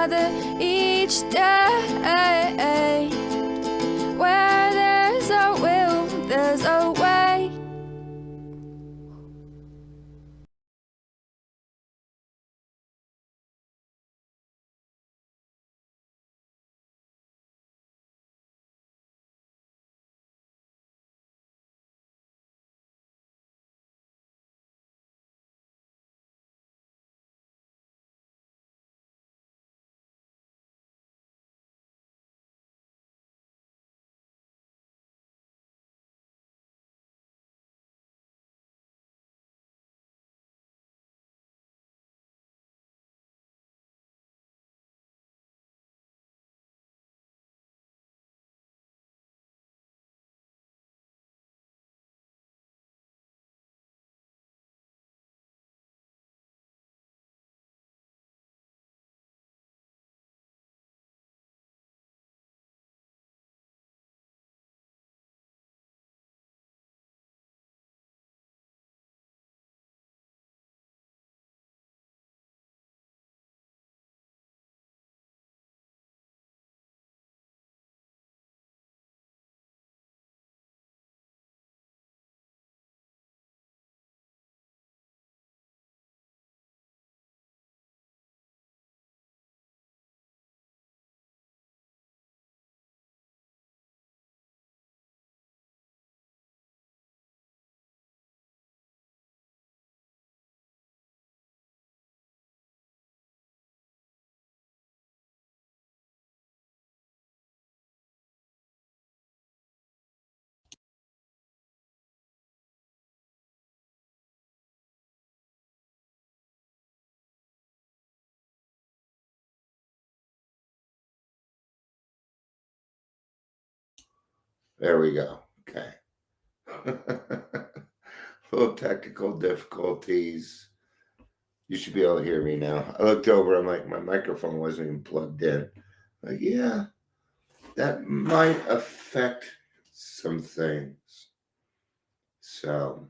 another each day. Where there's a will, there's a way. There we go. Okay. Little technical difficulties. You should be able to hear me now. I looked over, I'm like, my microphone wasn't even plugged in. Like, yeah, that might affect some things. So,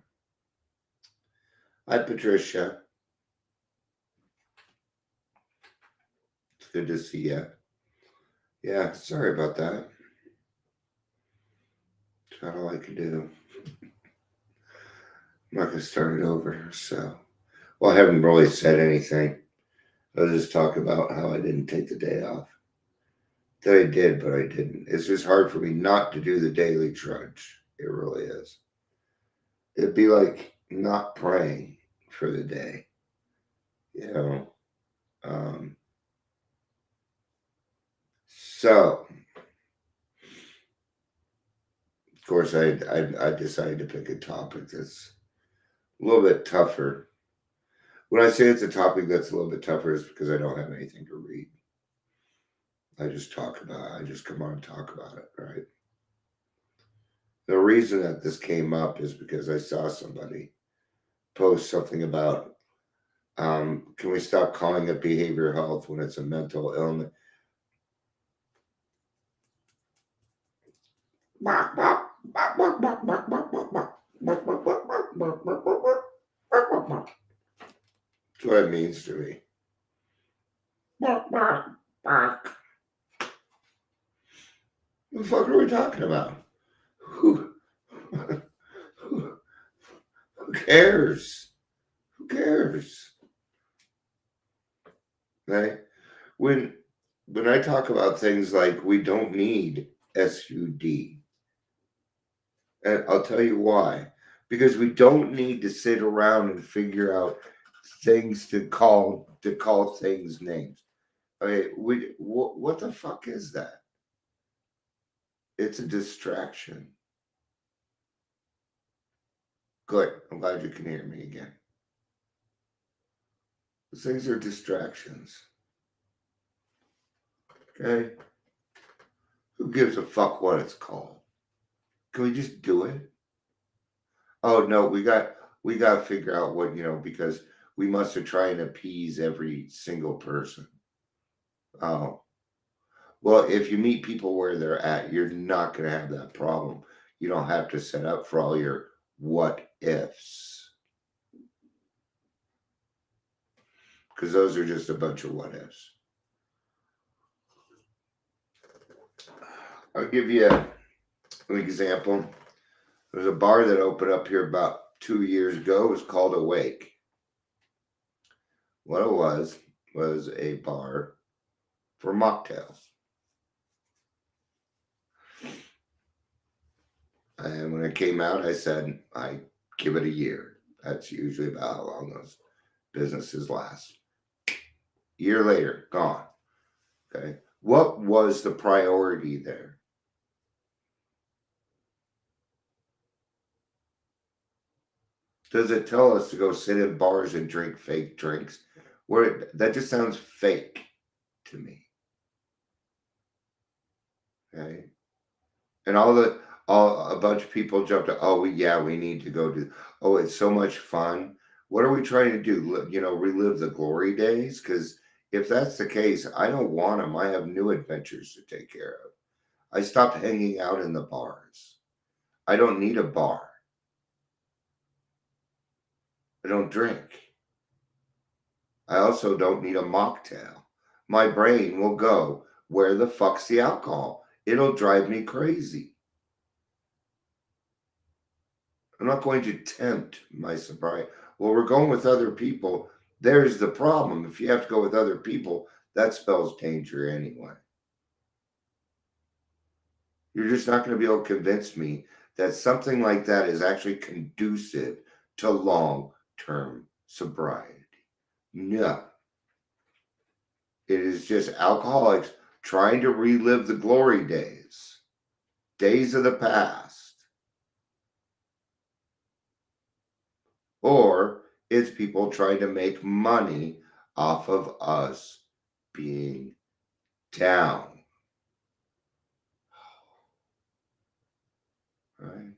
hi, Patricia. It's good to see you. Yeah, sorry about that. That's all I could do. I'm not going to start it over. So, well, I haven't really said anything. I'll just talk about how I didn't take the day off. That I did, but I didn't. It's just hard for me not to do the daily trudge. It really is. It'd be like not praying for the day, you know. Um, so, of course, I decided to pick a topic that's a little bit tougher. When I say it's a topic that's a little bit tougher, is because I don't have anything to read. I just talk about it. I just come on and talk about it, right? The reason that this came up is because I saw somebody post something about can we stop calling it behavioral health when it's a mental illness? That's what it means to me. What the fuck are we talking about? Who, who cares? Who cares? Right? When I talk about things like we don't need SUD, and I'll tell you why. Because we don't need to sit around and figure out things to call things names. Okay, what the fuck is that? It's a distraction. Good. I'm glad you can hear me again. Those things are distractions. Okay? Who gives a fuck what it's called? Can we just do it? Oh no, we got to figure out what, because we must try and appease every single person. Oh. Well, if you meet people where they're at, you're not going to have that problem. You don't have to set up for all your what ifs. Because those are just a bunch of what ifs. I'll give you an example. There's a bar that opened up here about 2 years ago. It was called Awake. What it was a bar for mocktails. And when it came out, I said, I give it a year. That's usually about how long those businesses last. Year later, gone. Okay. What was the priority there? Does it tell us to go sit in bars and drink fake drinks? That just sounds fake to me. Okay. And a bunch of people jumped up. Oh, we need to go do. Oh, it's so much fun. What are we trying to do? Relive the glory days? Because if that's the case, I don't want them. I have new adventures to take care of. I stopped hanging out in the bars. I don't need a bar. I don't drink. I also don't need a mocktail. My brain will go, where the fuck's the alcohol? It'll drive me crazy. I'm not going to tempt my sobriety. Well, we're going with other people. There's the problem. If you have to go with other people, that spells danger anyway. You're just not going to be able to convince me that something like that is actually conducive to long-term sobriety. No. It is just alcoholics trying to relive the glory days of the past. Or it's people trying to make money off of us being down. Right?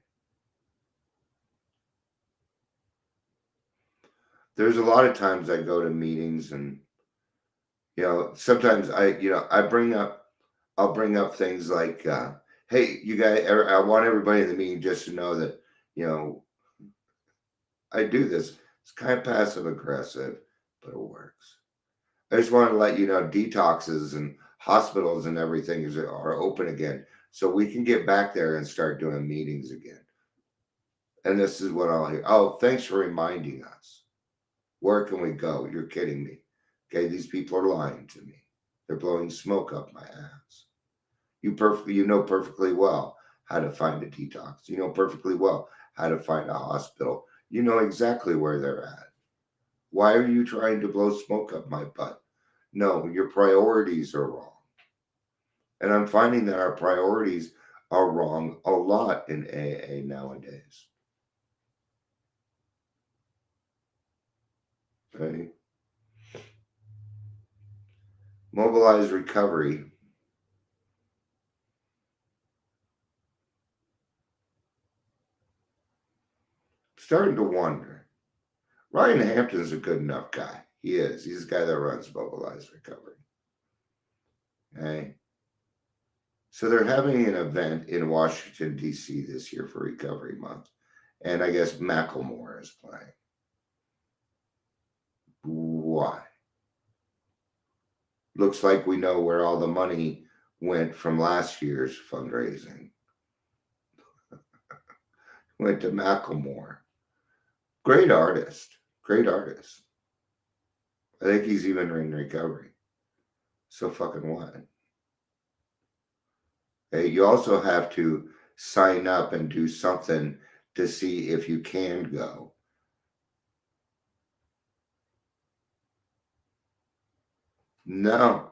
There's a lot of times I go to meetings and sometimes I'll bring up things like, hey, you guys, I want everybody in the meeting just to know that, I do this. It's kind of passive aggressive, but it works. I just want to let you know detoxes and hospitals and everything are open again. So we can get back there and start doing meetings again. And this is what I'll hear. Oh, thanks for reminding us. Where can we go? You're kidding me. Okay, these people are lying to me. They're blowing smoke up my ass. You know perfectly well how to find a detox. You know perfectly well how to find a hospital. You know exactly where they're at. Why are you trying to blow smoke up my butt? No, your priorities are wrong. And I'm finding that our priorities are wrong a lot in AA nowadays. Okay? Mobilized recovery. Starting to wonder. Ryan Hampton's a good enough guy. He is. He's the guy that runs Mobilized Recovery. Okay? So they're having an event in Washington, D.C. this year for Recovery Month. And I guess Macklemore is playing. Why? Looks like we know where all the money went from last year's fundraising. Went to Macklemore. Great artist. Great artist. I think he's even in recovery. So fucking what? Hey, you also have to sign up and do something to see if you can go. No.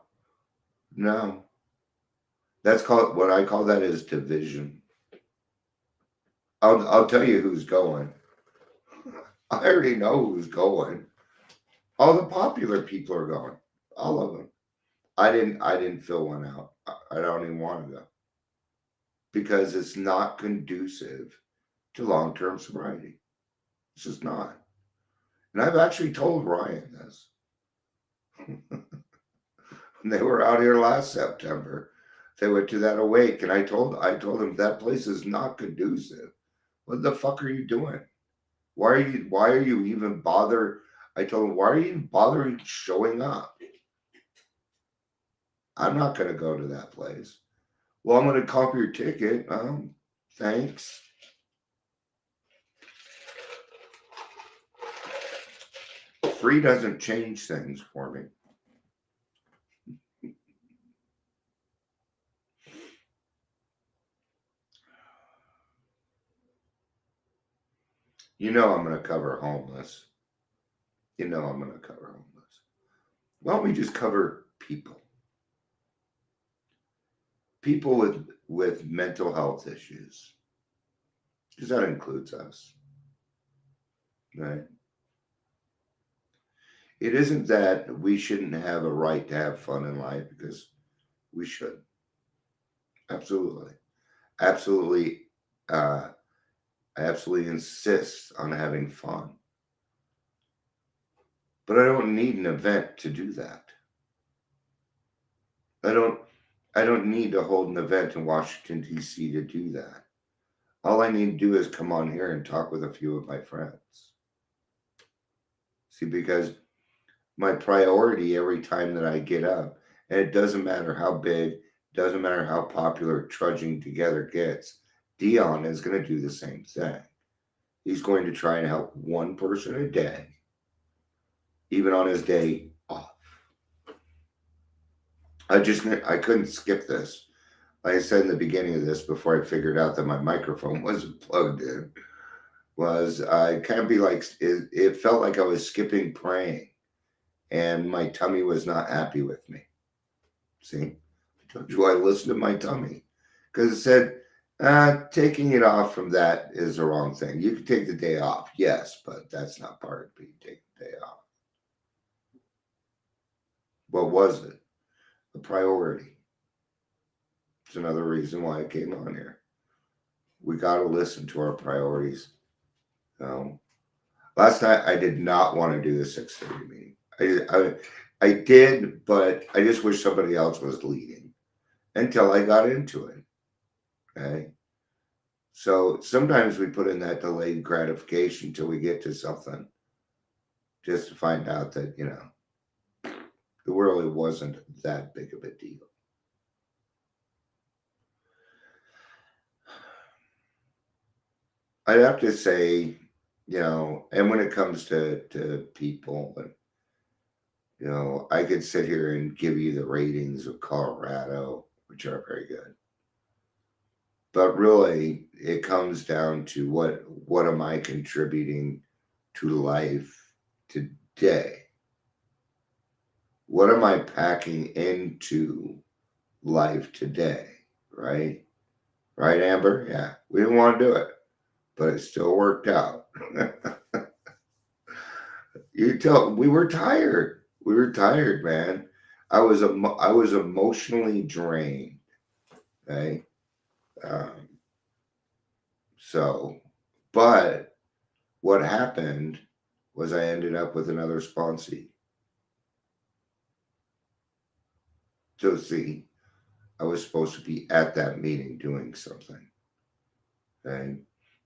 That's called, what I call that is division. I'll tell you who's going. I already know who's going. All the popular people are going. All of them. I didn't fill one out. I don't even want to go. Because it's not conducive to long-term sobriety. It's just not. And I've actually told Ryan this. When they were out here last September, they went to that Awake, and I told him that place is not conducive. What the fuck are you doing? Why are you even bother? I told him, why are you even bothering showing up? I'm not going to go to that place. Well, I'm going to copy your ticket. Thanks. Free doesn't change things for me. You know I'm going to cover homeless. You know I'm going to cover homeless. Why don't we just cover people? People with mental health issues. Because that includes us. Right? It isn't that we shouldn't have a right to have fun in life, because we should. Absolutely. Absolutely. I absolutely insist on having fun. But I don't need an event to do that. I don't need to hold an event in Washington, D.C. to do that. All I need to do is come on here and talk with a few of my friends. See, because my priority every time that I get up, and it doesn't matter how big, doesn't matter how popular Trudging Together gets, Dion is going to do the same thing. He's going to try and help one person a day, even on his day off. I couldn't skip this. Like I said in the beginning of this, before I figured out that my microphone wasn't plugged in, was I kind of be like, it felt like I was skipping praying, and my tummy was not happy with me. See, I told you I listened to my tummy, because it said taking it off from that is the wrong thing. You can take the day off, yes, but that's not part of being taking the day off. What was it? A priority. It's another reason why I came on here. We got to listen to our priorities. Last night I did not want to do the 6:30 meeting. I did, but I just wish somebody else was leading until I got into it. Okay. So sometimes we put in that delayed gratification till we get to something, just to find out that, it really wasn't that big of a deal. I'd have to say, and when it comes to people, I could sit here and give you the ratings of Colorado, which are very good. But really, it comes down to what am I contributing to life today? What am I packing into life today? Right? Right, Amber? Yeah. We didn't want to do it, but it still worked out. We were tired. We were tired, man. I was emotionally drained. Okay. But what happened was I ended up with another sponsee. So see, I was supposed to be at that meeting doing something. Okay.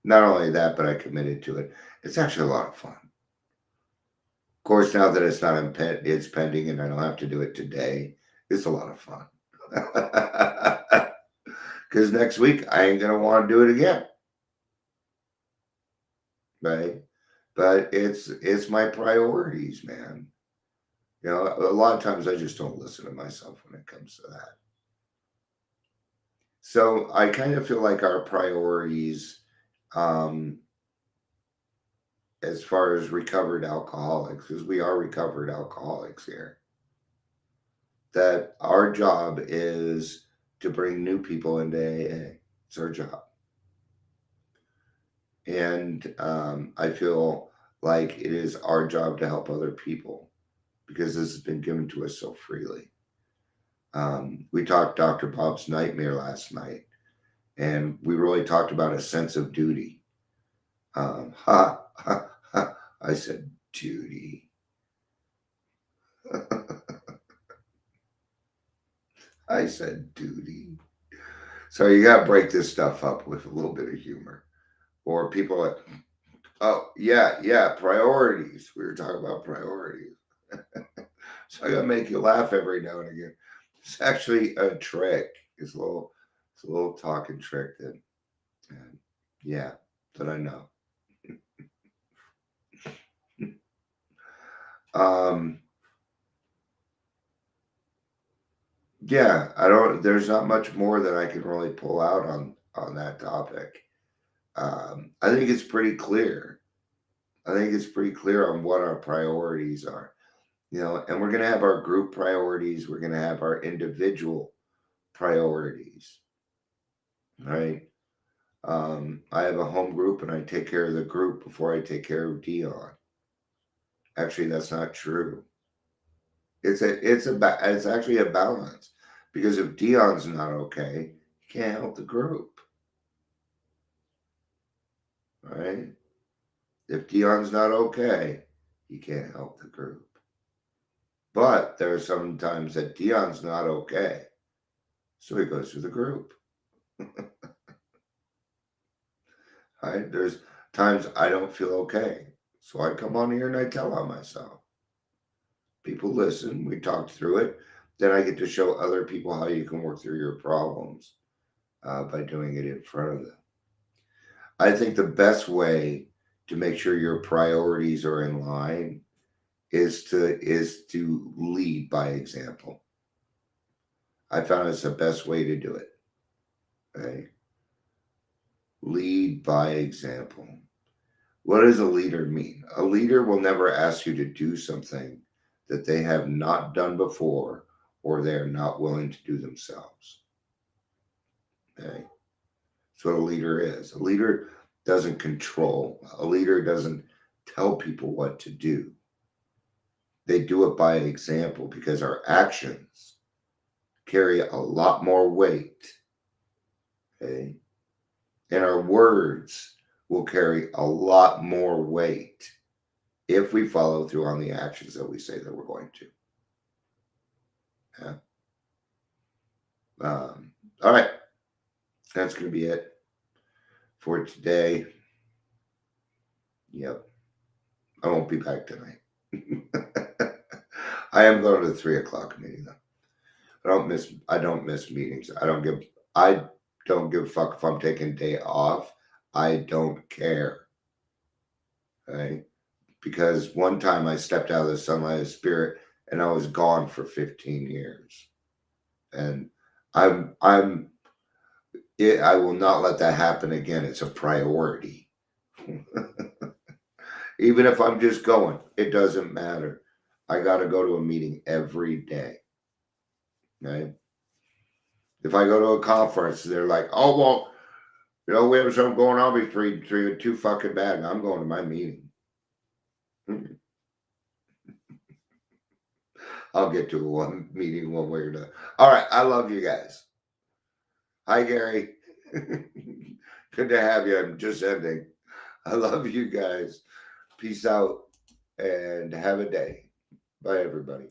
Not only that, but I committed to it. It's actually a lot of fun. Of course, now that it's not it's pending and I don't have to do it today, it's a lot of fun. Because next week I ain't gonna want to do it again. Right? But it's my priorities, man. A lot of times I just don't listen to myself when it comes to that. So I kind of feel like our priorities, as far as recovered alcoholics, because we are recovered alcoholics here, that our job is to bring new people into AA. It's our job. And I feel like it is our job to help other people, because this has been given to us so freely. We talked Dr. Bob's Nightmare last night, and we really talked about a sense of duty. I said duty. I said duty. So you got to break this stuff up with a little bit of humor. Or people are like, oh, yeah, priorities. We were talking about priorities. So I got to make you laugh every now and again. It's actually a trick. It's a little It's a little talking trick that, yeah, that I know. Yeah, I don't. There's not much more that I can really pull out on that topic. I think it's pretty clear. I think it's pretty clear on what our priorities are. And we're gonna have our group priorities. We're gonna have our individual priorities, right? I have a home group, and I take care of the group before I take care of Dion. Actually, that's not true. It's actually a balance, because if Dion's not okay, he can't help the group, right? If Dion's not okay, he can't help the group. But there are some times that Dion's not okay, so he goes to the group. Right? There's times I don't feel okay, so I come on here and I tell on myself. People listen, we talk through it. Then I get to show other people how you can work through your problems by doing it in front of them. I think the best way to make sure your priorities are in line is to lead by example. I found it's the best way to do it. Okay? Lead by example. What does a leader mean? A leader will never ask you to do something that they have not done before or they're not willing to do themselves. Okay? That's what a leader is. A leader doesn't control. A leader doesn't tell people what to do. They do it by example, because our actions carry a lot more weight. Okay? And our words will carry a lot more weight if we follow through on the actions that we say that we're going to. Yeah. All right. That's going to be it for today. Yep. I won't be back tonight. I am going to the 3:00 meeting though. I don't miss meetings. I don't give a fuck if I'm taking a day off. I don't care. Okay? Because one time I stepped out of the sunlight of spirit and I was gone for 15 years. And I will not let that happen again. It's a priority. Even if I'm just going, it doesn't matter. I got to go to a meeting every day. Okay? If I go to a conference, they're like, oh, well, we have something going on between too fucking bad. I'm going to my meeting. I'll get to one meeting one way or another. All right. I love you guys. Hi, Gary. Good to have you. I'm just ending. I love you guys. Peace out and have a day. Bye, everybody.